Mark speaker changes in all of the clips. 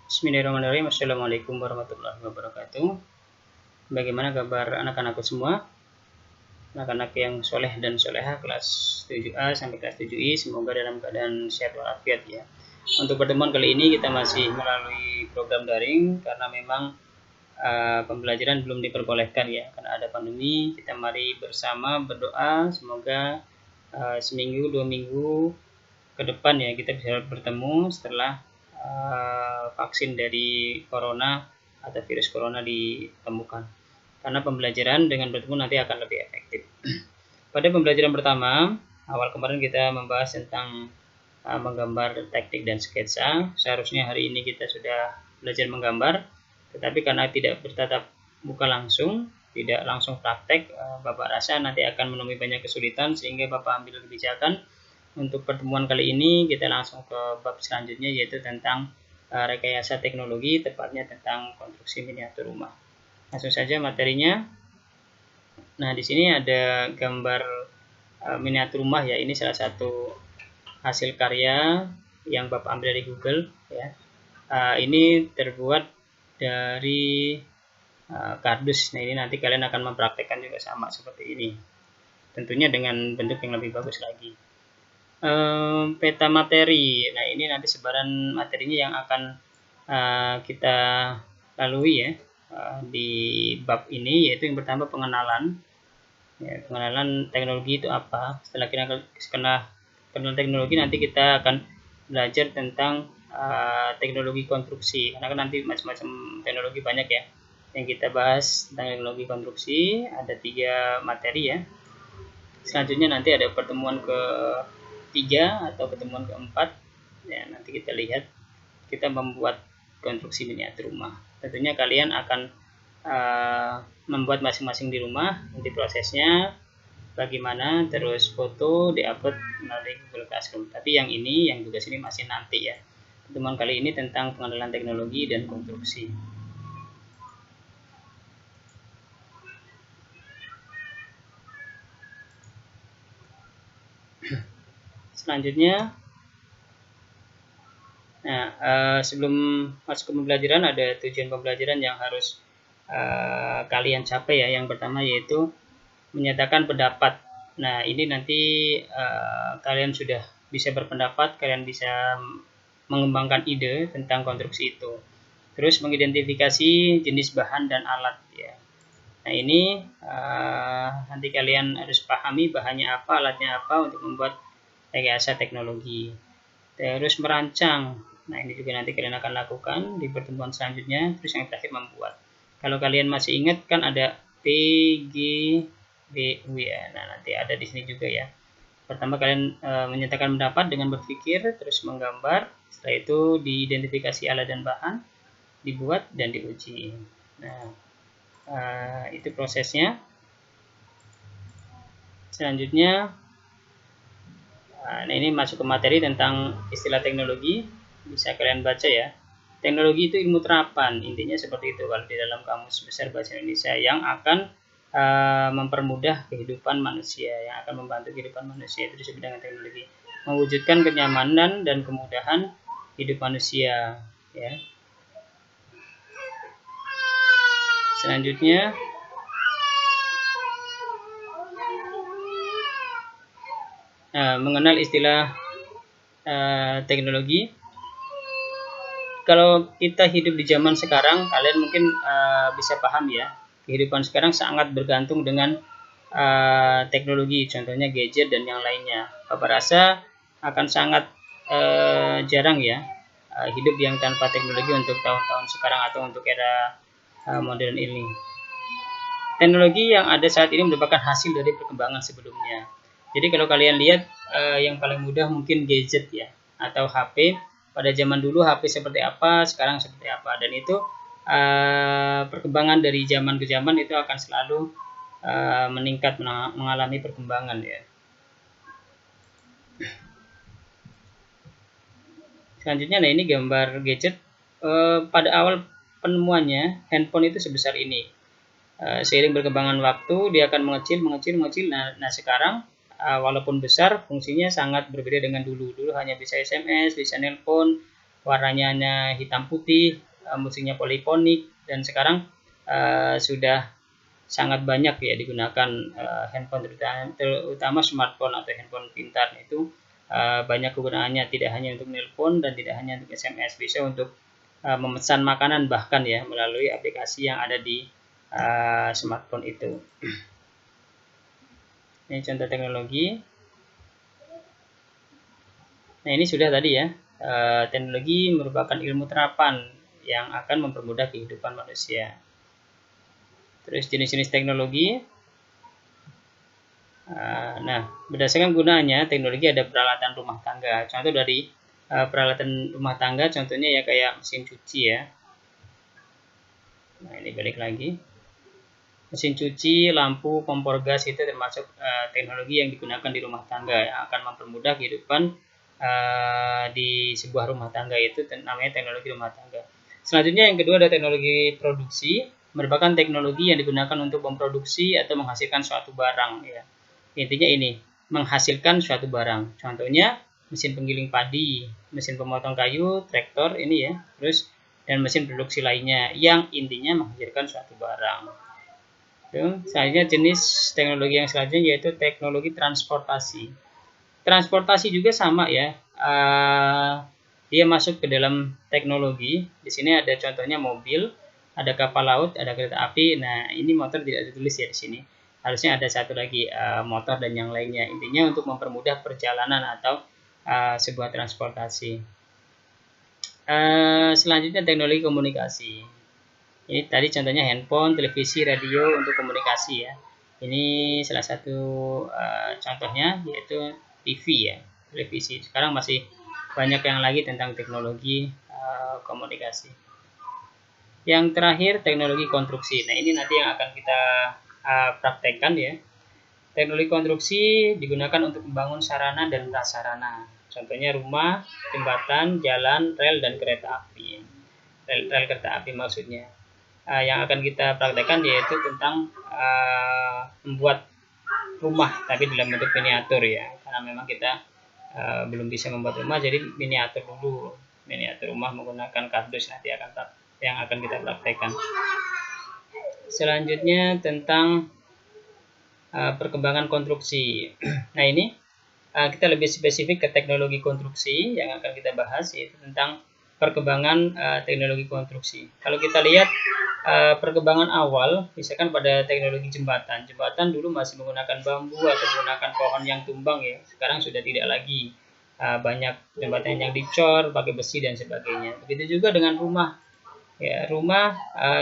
Speaker 1: Bismillahirrahmanirrahim. Assalamualaikum warahmatullahi wabarakatuh. Bagaimana kabar anak-anakku semua? Anak-anak yang soleh dan soleha kelas 7A sampai kelas 7I, semoga dalam keadaan sehat walafiat ya. Untuk pertemuan kali ini kita masih melalui program daring karena memang pembelajaran belum diperbolehkan ya, karena ada pandemi. Kita mari bersama berdoa semoga seminggu 2 minggu ke depan ya kita bisa bertemu setelah vaksin dari corona atau virus corona ditemukan, karena pembelajaran dengan bertemu nanti akan lebih efektif. Pada pembelajaran pertama awal kemarin kita membahas tentang menggambar teknik dan sketsa. Seharusnya hari ini kita sudah belajar menggambar, tetapi karena tidak bertatap muka langsung, tidak langsung praktek, Bapak rasa nanti akan menemui banyak kesulitan sehingga Bapak ambil kebijakan untuk pertemuan kali ini kita langsung ke bab selanjutnya, yaitu tentang rekayasa teknologi, tepatnya tentang konstruksi miniatur rumah. Langsung saja materinya. Nah, di sini ada gambar miniatur rumah ya. Ini salah satu hasil karya yang Bapak ambil dari Google ya. Ini terbuat dari kardus. Nah, ini nanti kalian akan mempraktekkan juga sama seperti ini. Tentunya dengan bentuk yang lebih bagus lagi. Peta materi. Nah, ini nanti sebaran materinya yang akan kita lalui ya di bab ini, yaitu yang pertama pengenalan. Ya, pengenalan teknologi itu apa. Setelah kita kenal teknologi, nanti kita akan belajar tentang teknologi konstruksi, karena kan nanti macam-macam teknologi banyak ya yang kita bahas. Tentang teknologi konstruksi ada 3 materi ya. Selanjutnya nanti ada pertemuan ke-3 atau pertemuan ke-4 ya, nanti kita lihat kita membuat konstruksi miniatur rumah. Tentunya kalian akan membuat masing-masing di rumah. Nanti prosesnya bagaimana, terus foto diupload melalui Google Classroom. Tapi yang ini, yang tugas ini masih nanti ya. Pertemuan kali ini tentang pengenalan teknologi dan konstruksi. Selanjutnya, nah, sebelum masuk ke pembelajaran ada tujuan pembelajaran yang harus kalian capai ya. Yang pertama yaitu menyatakan pendapat. Nah, ini nanti kalian sudah bisa berpendapat, kalian bisa mengembangkan ide tentang konstruksi itu. Terus mengidentifikasi jenis bahan dan alat ya. Nah, ini nanti kalian harus pahami bahannya apa, alatnya apa untuk membuat rekayasa teknologi. Terus merancang. Nah, ini juga nanti kalian akan lakukan di pertemuan selanjutnya. Terus yang terakhir membuat. Kalau kalian masih ingat kan ada PGBU ya. Nah, nanti ada di sini juga ya. Pertama kalian menyatakan pendapat dengan berpikir, terus menggambar. Setelah itu diidentifikasi alat dan bahan, dibuat dan diuji. Nah, itu prosesnya. Selanjutnya, nah ini masuk ke materi tentang istilah teknologi. Bisa kalian baca ya. Teknologi itu ilmu terapan, intinya seperti itu kalau di dalam Kamus Besar Bahasa Indonesia, yang akan mempermudah kehidupan manusia, yang akan membantu kehidupan manusia. Itu disebut dengan teknologi, mewujudkan kenyamanan dan kemudahan hidup manusia ya. Selanjutnya, mengenal istilah teknologi. Kalau kita hidup di zaman sekarang, kalian mungkin bisa paham ya, kehidupan sekarang sangat bergantung dengan teknologi, contohnya gadget dan yang lainnya. Bapak rasa akan sangat jarang ya hidup yang tanpa teknologi untuk tahun-tahun sekarang atau untuk era modern ini. Teknologi yang ada saat ini merupakan hasil dari perkembangan sebelumnya. Jadi kalau kalian lihat yang paling mudah mungkin gadget ya, atau HP. Pada zaman dulu HP seperti apa, sekarang seperti apa, dan itu perkembangan dari zaman ke zaman itu akan selalu meningkat, mengalami perkembangan ya. Selanjutnya, nah ini gambar gadget. Pada awal penemuannya handphone itu sebesar ini. Seiring perkembangan waktu dia akan mengecil. Nah sekarang walaupun besar, fungsinya sangat berbeda dengan dulu. Dulu hanya bisa SMS, bisa nelpon, warnanya hanya hitam putih, musiknya polifonik, dan sekarang sudah sangat banyak ya digunakan handphone, terutama smartphone atau handphone pintar. Itu banyak kegunaannya, tidak hanya untuk nelpon dan tidak hanya untuk SMS, bisa untuk memesan makanan bahkan ya melalui aplikasi yang ada di smartphone itu. Ini contoh teknologi. Nah, ini sudah tadi ya, teknologi merupakan ilmu terapan yang akan mempermudah kehidupan manusia. Terus jenis-jenis teknologi. Nah, berdasarkan gunanya, teknologi ada peralatan rumah tangga. Contoh dari peralatan rumah tangga, contohnya ya kayak mesin cuci ya. Nah, ini balik lagi. Mesin cuci, lampu, kompor gas itu termasuk teknologi yang digunakan di rumah tangga yang akan mempermudah kehidupan di sebuah rumah tangga. Itu namanya teknologi rumah tangga. Selanjutnya yang kedua ada teknologi produksi, merupakan teknologi yang digunakan untuk memproduksi atau menghasilkan suatu barang ya. Intinya ini, menghasilkan suatu barang. Contohnya mesin penggiling padi, mesin pemotong kayu, traktor ini ya, terus dan mesin produksi lainnya yang intinya menghasilkan suatu barang. Selanjutnya jenis teknologi yang selanjutnya yaitu teknologi transportasi. Transportasi juga sama ya, dia masuk ke dalam teknologi. Di sini ada contohnya mobil, ada kapal laut, ada kereta api. Nah, ini motor tidak ditulis ya di sini. Harusnya ada satu lagi motor dan yang lainnya. Intinya untuk mempermudah perjalanan atau sebuah transportasi. Selanjutnya teknologi komunikasi. Ini tadi contohnya handphone, televisi, radio untuk komunikasi ya. Ini salah satu contohnya yaitu TV ya, televisi. Sekarang masih banyak yang lagi tentang teknologi komunikasi. Yang terakhir teknologi konstruksi. Nah, ini nanti yang akan kita praktekkan ya. Teknologi konstruksi digunakan untuk membangun sarana dan prasarana. Contohnya rumah, jembatan, jalan, rel, dan kereta api. Rel kereta api maksudnya. Yang akan kita praktekkan yaitu tentang membuat rumah tapi dalam bentuk miniatur ya, karena memang kita belum bisa membuat rumah, jadi miniatur dulu, miniatur rumah menggunakan kardus nanti yang akan kita praktekkan. Selanjutnya tentang perkembangan konstruksi. Nah, ini kita lebih spesifik ke teknologi konstruksi yang akan kita bahas, yaitu tentang perkembangan teknologi konstruksi. Kalau kita lihat perkembangan awal, misalkan pada teknologi jembatan dulu masih menggunakan bambu atau menggunakan pohon yang tumbang ya. Sekarang sudah tidak lagi, banyak jembatan yang dicor pakai besi dan sebagainya. Begitu juga dengan rumah. Ya, rumah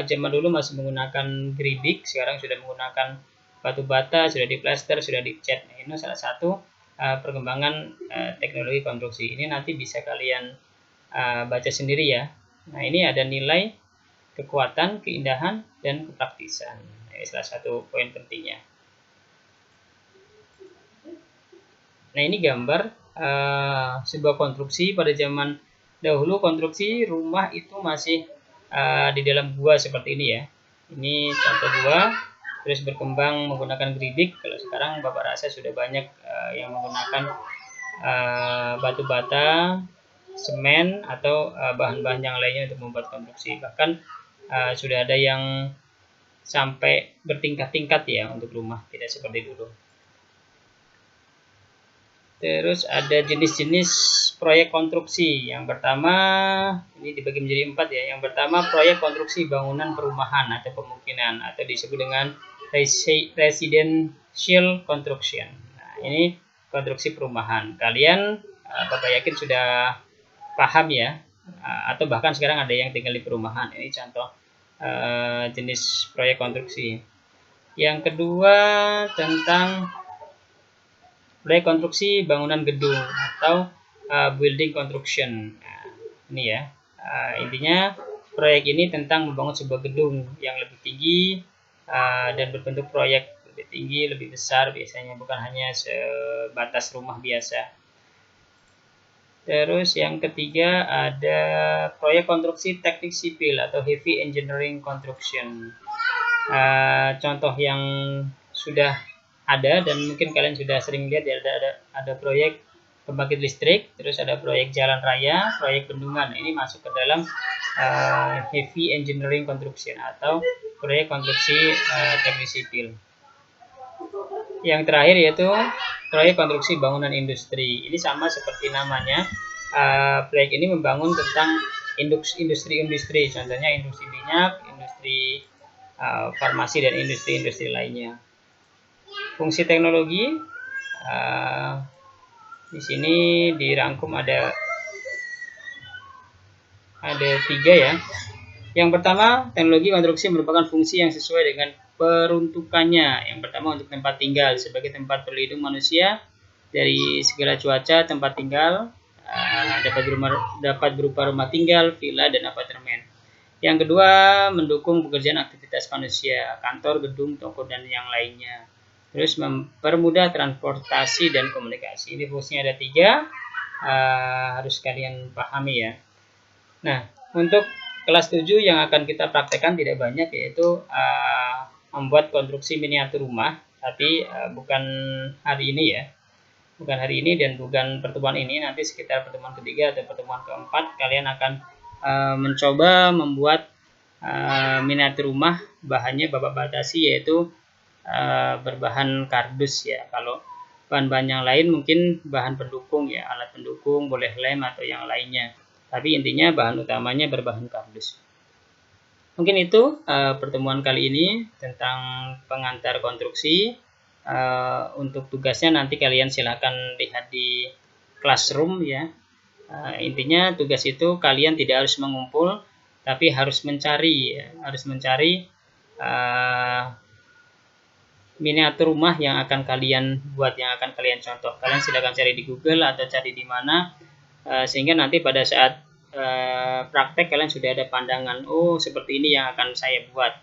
Speaker 1: zaman dulu masih menggunakan geribik, sekarang sudah menggunakan batu bata, sudah diplaster, sudah dicat. Nah, ini salah satu perkembangan teknologi konstruksi. Ini nanti bisa kalian baca sendiri ya. Nah, ini ada nilai, kekuatan, keindahan, dan kepraktisan. Ini salah satu poin pentingnya. Nah, ini gambar sebuah konstruksi pada zaman dahulu. Konstruksi rumah itu masih di dalam gua seperti ini ya. Ini contoh gua, terus berkembang menggunakan geribik. Kalau sekarang Bapak rasa sudah banyak yang menggunakan batu bata, semen, atau bahan-bahan yang lainnya untuk membuat konstruksi. Bahkan sudah ada yang sampai bertingkat-tingkat ya untuk rumah, tidak seperti dulu. Terus ada jenis-jenis proyek konstruksi. Yang pertama, ini dibagi menjadi 4 ya. Yang pertama, proyek konstruksi bangunan perumahan atau pemukiman, atau disebut dengan residential construction. Nah, ini konstruksi perumahan. Kalian Bapak yakin sudah paham ya, atau bahkan sekarang ada yang tinggal di perumahan. Ini contoh jenis proyek konstruksi. Yang kedua tentang proyek konstruksi bangunan gedung atau building construction. Nah, ini ya, intinya proyek ini tentang membangun sebuah gedung yang lebih tinggi dan berbentuk proyek lebih tinggi, lebih besar biasanya, bukan hanya sebatas rumah biasa. Terus yang ketiga ada proyek konstruksi teknik sipil atau heavy engineering construction. Contoh yang sudah ada dan mungkin kalian sudah sering lihat ya, ada proyek pembangkit listrik, terus ada proyek jalan raya, proyek bendungan. Ini masuk ke dalam heavy engineering construction atau proyek konstruksi teknik sipil. Yang terakhir yaitu proyek konstruksi bangunan industri. Ini sama seperti namanya, proyek ini membangun tentang industri-industri, contohnya industri minyak, industri farmasi, dan industri-industri lainnya. Fungsi teknologi di sini dirangkum ada 3 ya. Yang pertama, teknologi konstruksi merupakan fungsi yang sesuai dengan peruntukannya. Yang pertama untuk tempat tinggal, sebagai tempat berlindung manusia dari segala cuaca. Tempat tinggal dapat berupa rumah tinggal, villa, dan apartemen. Yang kedua, mendukung pekerjaan aktivitas manusia, kantor, gedung, toko, dan yang lainnya. Terus mempermudah transportasi dan komunikasi. Ini fungsinya ada 3, harus kalian pahami ya. Nah, untuk kelas 7 yang akan kita praktekkan tidak banyak, yaitu membuat konstruksi miniatur rumah, tapi bukan hari ini ya. Bukan hari ini dan bukan pertemuan ini, nanti sekitar pertemuan ketiga atau pertemuan keempat kalian akan mencoba membuat miniatur rumah. Bahannya Bapak batasi, yaitu berbahan kardus ya. Kalau bahan-bahan yang lain mungkin bahan pendukung ya, alat pendukung, boleh lem atau yang lainnya. Tapi intinya bahan utamanya berbahan kardus. Mungkin itu pertemuan kali ini tentang pengantar konstruksi. Untuk tugasnya nanti kalian silakan lihat di classroom ya. Intinya tugas itu kalian tidak harus mengumpul, tapi harus mencari ya. Harus mencari miniatur rumah yang akan kalian buat, yang akan kalian contoh. Kalian silakan cari di Google atau cari di mana, sehingga nanti pada saat praktek kalian sudah ada pandangan, oh seperti ini yang akan saya buat,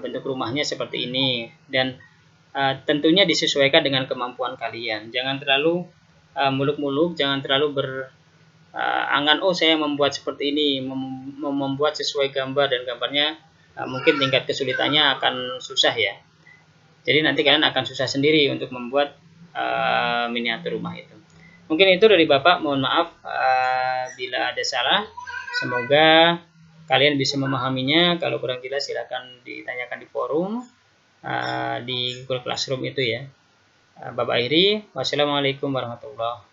Speaker 1: bentuk rumahnya seperti ini, dan tentunya disesuaikan dengan kemampuan kalian. Jangan terlalu muluk-muluk, jangan terlalu berangan, oh saya membuat seperti ini, membuat sesuai gambar, dan gambarnya mungkin tingkat kesulitannya akan susah ya. Jadi nanti kalian akan susah sendiri untuk membuat miniatur rumah itu. Mungkin itu dari Bapak, mohon maaf bila ada salah. Semoga kalian bisa memahaminya. Kalau kurang jelas silakan ditanyakan di forum di Google Classroom itu ya. Bapak akhiri, wassalamualaikum warahmatullahi wabarakatuh.